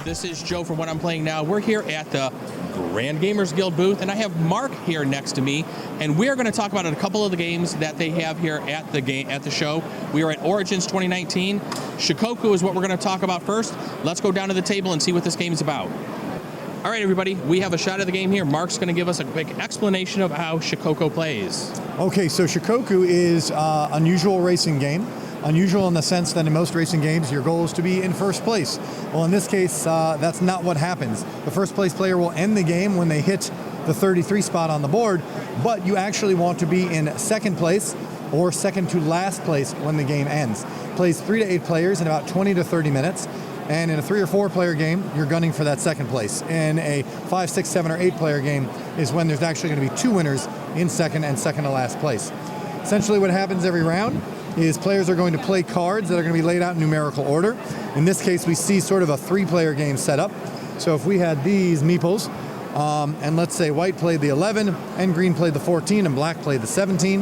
This is Joe from What I'm Playing Now. We're here at the Grand Gamers Guild booth, and I have Mark here next to me, and we're going to talk about a couple of the games that they have here at the show. We are at Origins 2019. Shikoku is what we're going to talk about first. Let's go down to the table and see what this game is about. All right, everybody, we have a shot of the game here. Mark's going to give us a quick explanation of how Shikoku plays. Okay, so Shikoku is an unusual racing game. Unusual in the sense that in most racing games, your goal is to be in first place. Well, in this case, that's not what happens. The first place player will end the game when they hit the 33 spot on the board, but you actually want to be in second place or second to last place when the game ends. Plays 3 to 8 players in about 20 to 30 minutes. And in a 3 or 4 player game, you're gunning for that second place. In a 5, 6, 7, or 8 player game is when there's actually going to be 2 winners in second and second to last place. Essentially what happens every round is players are going to play cards that are going to be laid out in numerical order. In this case, we see sort of a 3-player game set up. So if we had these meeples, and let's say white played the 11, and green played the 14, and black played the 17,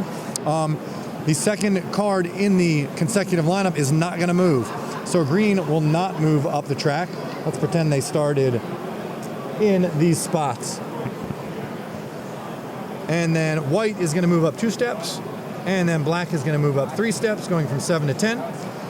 the second card in the consecutive lineup is not going to move. So green will not move up the track. Let's pretend they started in these spots. And then white is going to move up 2 steps. And then black is going to move up 3 steps, going from 7 to 10.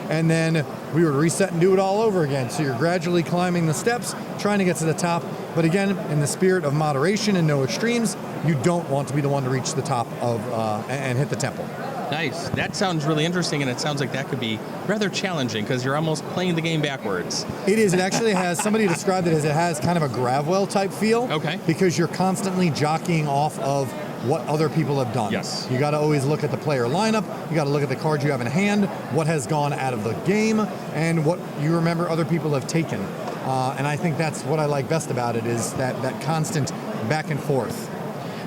And then we would reset and do it all over again. So you're gradually climbing the steps, trying to get to the top. But again, in the spirit of moderation and no extremes, you don't want to be the one to reach the top of and hit the temple. Nice. That sounds really interesting, and it sounds like that could be rather challenging because you're almost playing the game backwards. It is. It actually has, somebody described it as it has kind of a Gravwell type feel. Okay. Because you're constantly jockeying off of what other people have done. Yes. You got to always look at the player lineup. You got to look at the cards you have in hand, what has gone out of the game, and what you remember other people have taken. And I think that's what I like best about it is that constant back and forth.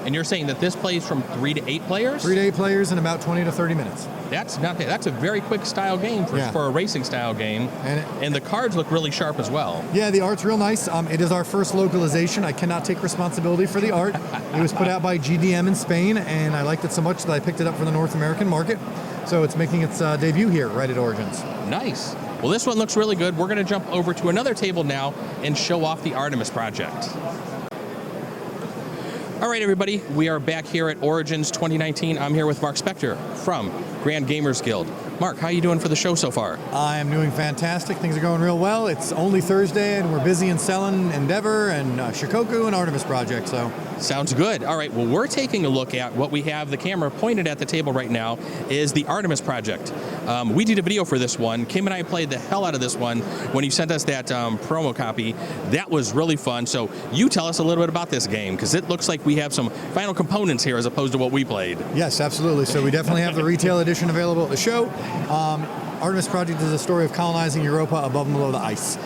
And you're saying that this plays from 3 to 8 players? 3 to 8 players in about 20 to 30 minutes. That's not that's a very quick style game for a racing style game. And the cards look really sharp as well. Yeah, the art's real nice. It is our first localization. I cannot take responsibility for the art. It was put out by GDM in Spain, and I liked it so much that I picked it up for the North American market. So it's making its debut here right at Origins. Nice. Well, this one looks really good. We're going to jump over to another table now and show off the Artemis Project. All right, everybody, we are back here at Origins 2019. I'm here with Mark Spector from Grand Gamers Guild. Mark, how are you doing for the show so far? I am doing fantastic. Things are going real well. It's only Thursday, and we're busy in selling Endeavor and Shikoku and Artemis Project. So sounds good. All right, well, we're taking a look at what we have. The camera pointed at the table right now is the Artemis Project. We did a video for this one. Kim and I played the hell out of this one when you sent us that promo copy. That was really fun. So you tell us a little bit about this game, because it looks like we have some final components here as opposed to what we played. Yes, absolutely. So we definitely have the retail edition available at the show. Artemis Project is a story of colonizing Europa above and below the ice.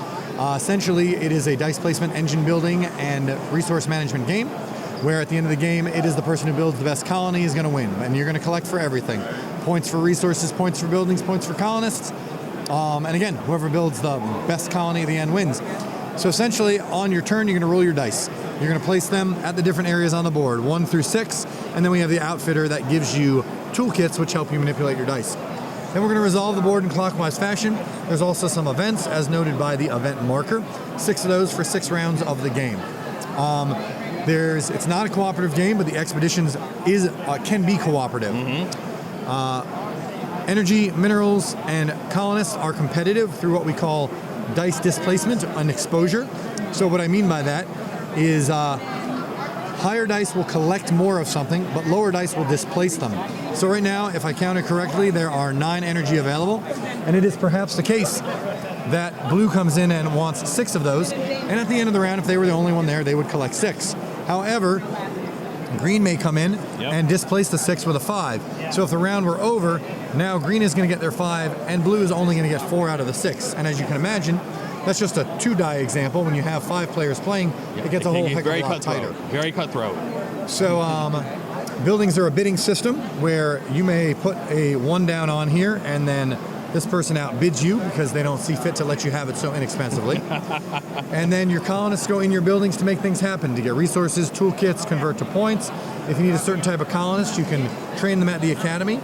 Essentially, it is a dice placement, engine building, and resource management game, where at the end of the game, it is the person who builds the best colony is going to win, and you're going to collect for everything. Points for resources, points for buildings, points for colonists, and again, whoever builds the best colony at the end wins. So essentially, on your turn, you're going to roll your dice. You're going to place them at the different areas on the board, 1 through 6, and then we have the outfitter that gives you toolkits which help you manipulate your dice. Then we're going to resolve the board in clockwise fashion. There's also some events, as noted by the event marker. 6 of those for 6 rounds of the game. It's not a cooperative game, but the expeditions can be cooperative. Energy, minerals, and colonists are competitive through what we call dice displacement and exposure. So what I mean by that is higher dice will collect more of something, but lower dice will displace them. So right now, if I counted correctly, there are 9 energy available, and it is perhaps the case that blue comes in and wants 6 of those, and at the end of the round, if they were the only one there, they would collect 6. However, green may come in and displace the 6 with a 5. So if the round were over, now green is going to get their 5, and blue is only going to get 4 out of the 6. And as you can imagine, that's just a 2-die example. When you have 5 players playing, it gets a whole heck of a lot tighter. Very cutthroat. So buildings are a bidding system where you may put a 1 down on here, and then this person outbids you because they don't see fit to let you have it so inexpensively. And then your colonists go in your buildings to make things happen, to get resources, toolkits, convert to points. If you need a certain type of colonist, you can train them at the academy.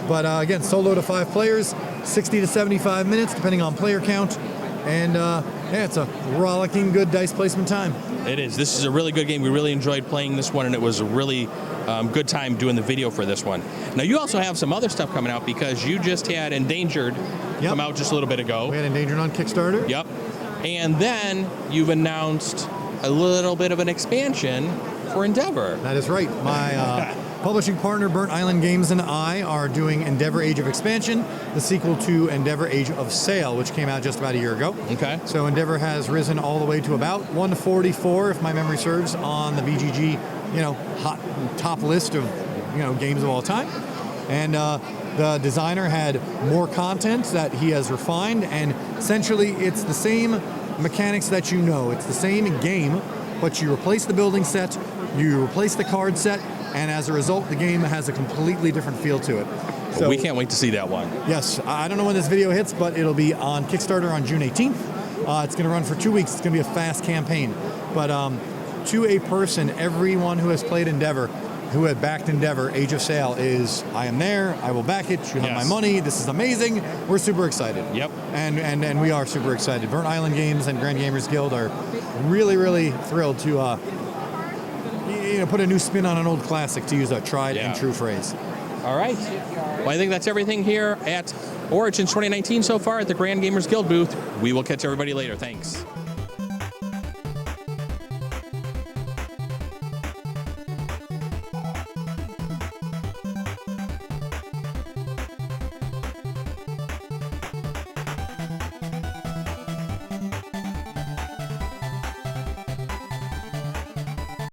But again, solo to 5 players, 60 to 75 minutes, depending on player count. And yeah, it's a rollicking good dice placement time. It is. This is a really good game. We really enjoyed playing this one, and it was a really good time doing the video for this one. Now, you also have some other stuff coming out because you just had Endangered come out just a little bit ago. We had Endangered on Kickstarter. Yep. And then you've announced a little bit of an expansion for Endeavor. That is right. My publishing partner, Burnt Island Games, and I are doing Endeavor Age of Expansion, the sequel to Endeavor Age of Sail, which came out just about a year ago. Okay. So Endeavor has risen all the way to about 144, if my memory serves, on the BGG, hot top list of, games of all time. And the designer had more content that he has refined, and essentially it's the same mechanics that you know. It's the same game, but you replace the building set, you replace the card set, and as a result, the game has a completely different feel to it. So we can't wait to see that one. Yes, I don't know when this video hits, but it'll be on Kickstarter on June 18th. It's going to run for 2 weeks. It's going to be a fast campaign. But to a person, everyone who has played Endeavor, who had backed Endeavor, Age of Sail, is, I am there, I will back it, you have my money, this is amazing. We're super excited. Yep. And we are super excited. Burnt Island Games and Grand Gamers Guild are really, really thrilled to put a new spin on an old classic, to use a tried and true phrase. All right. Well, I think that's everything here at Origins 2019 so far at the Grand Gamers Guild booth. We will catch everybody later. Thanks.